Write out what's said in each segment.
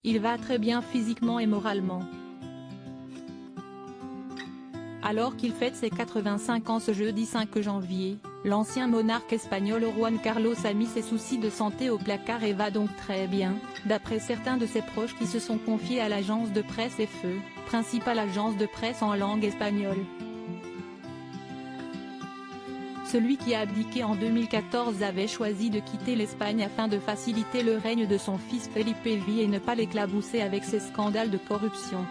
Il va très bien physiquement et moralement. Alors qu'il fête ses 85 ans ce jeudi 5 janvier, l'ancien monarque espagnol Juan Carlos a mis ses soucis de santé au placard et va donc très bien, d'après certains de ses proches qui se sont confiés à l'agence de presse EFE, principale agence de presse en langue espagnole. Celui qui a abdiqué en 2014 avait choisi de quitter l'Espagne afin de faciliter le règne de son fils Felipe V et ne pas l'éclabousser avec ses scandales de corruption.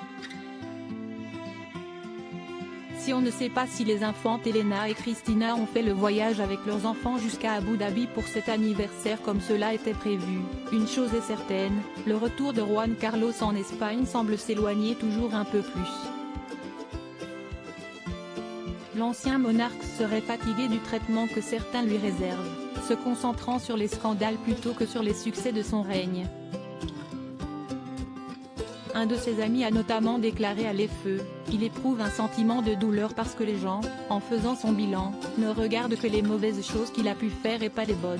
Si on ne sait pas si les infantes Elena et Cristina ont fait le voyage avec leurs enfants jusqu'à Abu Dhabi pour cet anniversaire comme cela était prévu, une chose est certaine, le retour de Juan Carlos en Espagne semble s'éloigner toujours un peu plus. L'ancien monarque serait fatigué du traitement que certains lui réservent, se concentrant sur les scandales plutôt que sur les succès de son règne. Un de ses amis a notamment déclaré à l'EFE, il éprouve un sentiment de douleur parce que les gens, en faisant son bilan, ne regardent que les mauvaises choses qu'il a pu faire et pas les bonnes.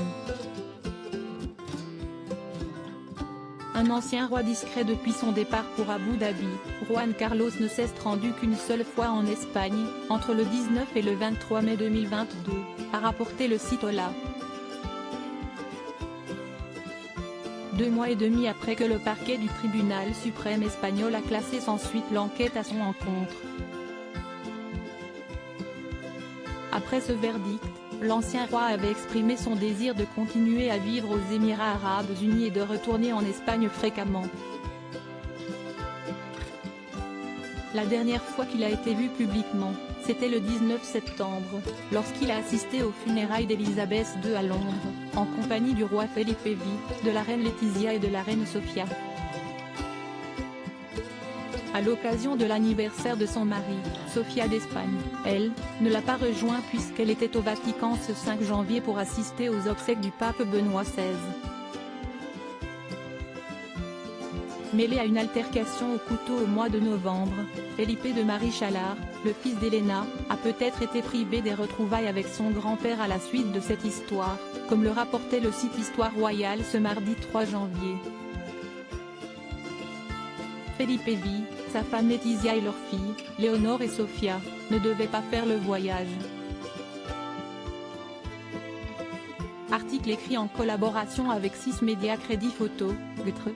Un ancien roi discret depuis son départ pour Abu Dhabi, Juan Carlos ne s'est rendu qu'une seule fois en Espagne, entre le 19 et le 23 mai 2022, a rapporté le site Hola. 2 mois et demi après que le parquet du tribunal suprême espagnol a classé sans suite l'enquête à son encontre. Après ce verdict, l'ancien roi avait exprimé son désir de continuer à vivre aux Émirats arabes unis et de retourner en Espagne fréquemment. La dernière fois qu'il a été vu publiquement, c'était le 19 septembre, lorsqu'il a assisté aux funérailles d'Elisabeth II à Londres, en compagnie du roi Felipe V, de la reine Letizia et de la reine Sofia. À l'occasion de l'anniversaire de son mari, Sofia d'Espagne, elle, ne l'a pas rejoint puisqu'elle était au Vatican ce 5 janvier pour assister aux obsèques du pape Benoît XVI. Mêlé à une altercation au couteau au mois de novembre, Felipe de Marie-Chalard, le fils d'Elena, a peut-être été privé des retrouvailles avec son grand-père à la suite de cette histoire, comme le rapportait le site Histoire Royale ce mardi 3 janvier. Felipe V, sa femme Letizia et leurs filles, Léonore et Sofia, ne devaient pas faire le voyage. Article écrit en collaboration avec 6 médias Crédit Photo, Gtre.